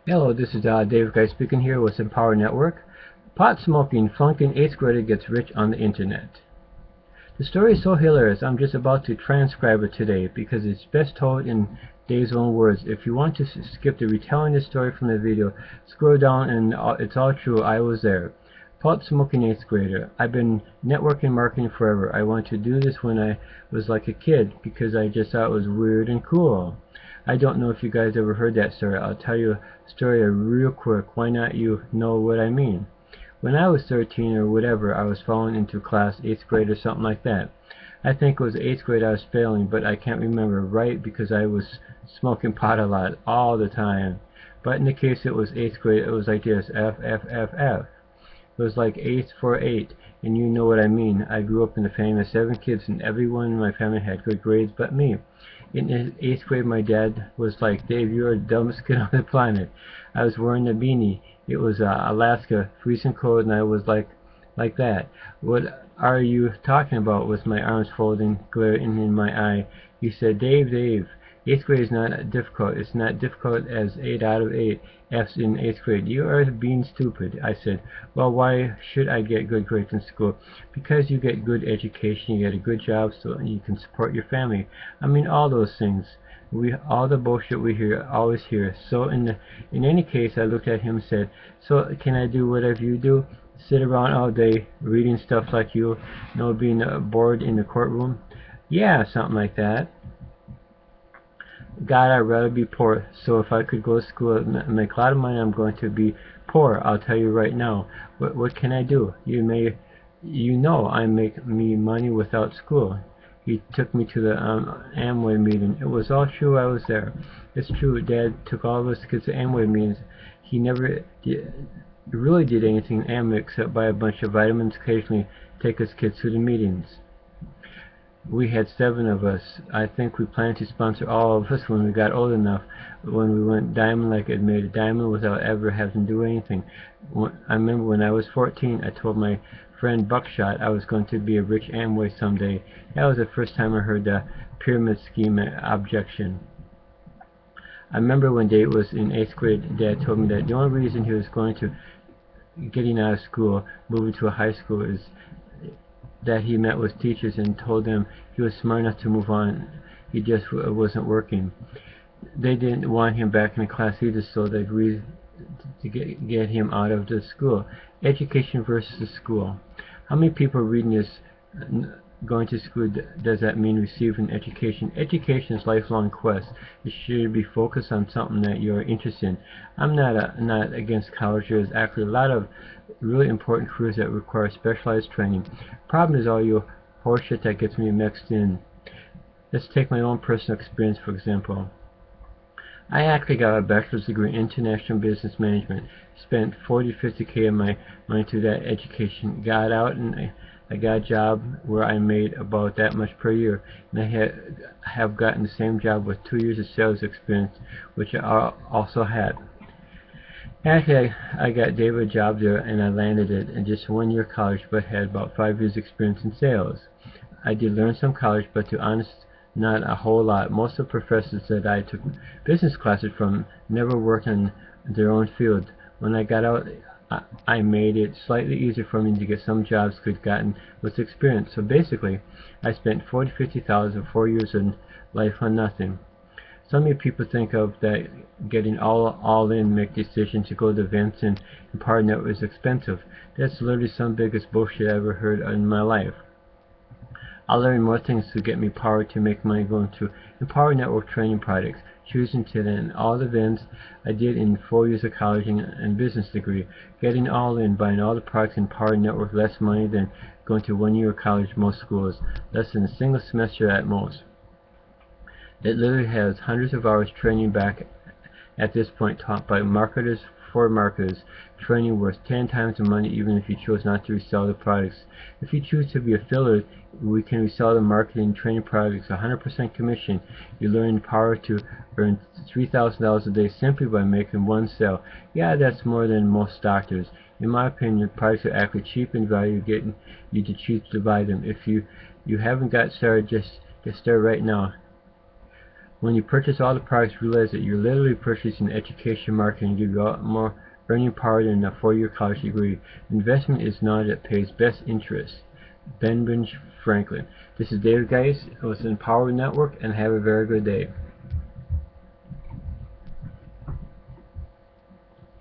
Hello, this is Dave Geis speaking here with Empower Network. Pot smoking flunking 8th grader gets rich on the internet. The story is so hilarious I'm just about to transcribe it today because it's best told in Dave's own words. If you want to skip the retelling the story from the video, scroll down and it's all true. I was there. Pot smoking 8th grader. I've been networking marketing forever. I wanted to do this when I was like a kid because I just thought it was weird and cool. I don't know if you guys ever heard that story. I'll tell you a story real quick. Why not you know what I mean? When I was 13 or whatever, I was falling into class 8th grade or something like that. I think it was 8th grade I was failing, but I can't remember right because I was smoking pot a lot all the time. But in the case it was 8th grade, it was like this, F, F, F, F. It was like 8 for 8, and you know what I mean. I grew up in a family of 7 kids, and everyone in my family had good grades but me. In 8th grade, my dad was like, Dave, you're the dumbest kid on the planet. I was wearing a beanie. It was Alaska, freezing cold, and I was like that. What are you talking about? With my arms folded, glaring in my eye. He said, Dave, 8th grade is not difficult. It's not difficult as 8 out of 8 F's in 8th grade. You are being stupid. I said, well, why should I get good grades in school? Because you get good education, you get a good job, so you can support your family. I mean, all those things. All the bullshit we always hear. So in any case, I looked at him and said, so can I do whatever you do? Sit around all day reading stuff like you know, being bored in the courtroom? Yeah, something like that. God, I'd rather be poor. So if I could go to school and make a lot of money, I'm going to be poor. I'll tell you right now. What can I do? You know, I make me money without school. He took me to the Amway meeting. It was all true. I was there. It's true. Dad took all of us kids to Amway meetings. He never really did anything Amway except buy a bunch of vitamins. Occasionally, take us kids to the meetings. We had 7 of us. I think we planned to sponsor all of us when we got old enough, when we went diamond like it made a diamond without ever having to do anything. I remember when I was 14, I told my friend Buckshot I was going to be a rich Amway someday. That was the first time I heard the pyramid scheme objection. I remember when Dave was in 8th grade, Dad told me that the only reason he was going to getting out of school, moving to a high school, is that he met with teachers and told them he was smart enough to move on. He just wasn't working. They didn't want him back in the class either, so they agreed to get him out of the school. Education versus school. How many people reading this? Going to school, does that mean receiving education? Education is a lifelong quest. It should be focused on something that you're interested in. I'm not against college. There's actually a lot of really important careers that require specialized training. Problem is all your horseshit that gets me mixed in. Let's take my own personal experience for example. I actually got a bachelor's degree in international business management. Spent 40-50K of my money to that education. Got out and I got a job where I made about that much per year, and I have gotten the same job with 2 years of sales experience, which I also had. Actually, I got David a job there, and I landed it in just 1 year college, but had about 5 years experience in sales. I did learn some college, but to be honest, not a whole lot. Most of the professors that I took business classes from never worked in their own field. When I got out, I made it slightly easier for me to get some jobs could gotten with experience. So basically, I spent 40-50,000 4 years in life on nothing. So many people think of that getting all in, make decisions to go to events and Empower Network is expensive. That's literally some biggest bullshit I ever heard in my life. I learned more things to get me power to make money going to Empower Network training products, choosing to then all the events I did in 4 years of college and business degree, getting all in, buying all the products in Empower Network, less money than going to 1 year of college most schools, less than a single semester at most. It literally has hundreds of hours training back at this point taught by marketers for marketers, training worth 10 times the money even if you chose not to resell the products. If you choose to be affiliate, we can resell the marketing and training products 100% commission. You learn power to earn $3,000 a day simply by making one sale. Yeah, that's more than most doctors. In my opinion, products are actually cheap in value, getting you to choose to buy them. If you haven't got started, just get started right now. When you purchase all the products, realize that you're literally purchasing education, marketing, and give you a lot more earning power than a 4-year college degree. Investment is not that pays best interest. Benjamin Franklin. This is David Geis with the Empower Network, and have a very good day.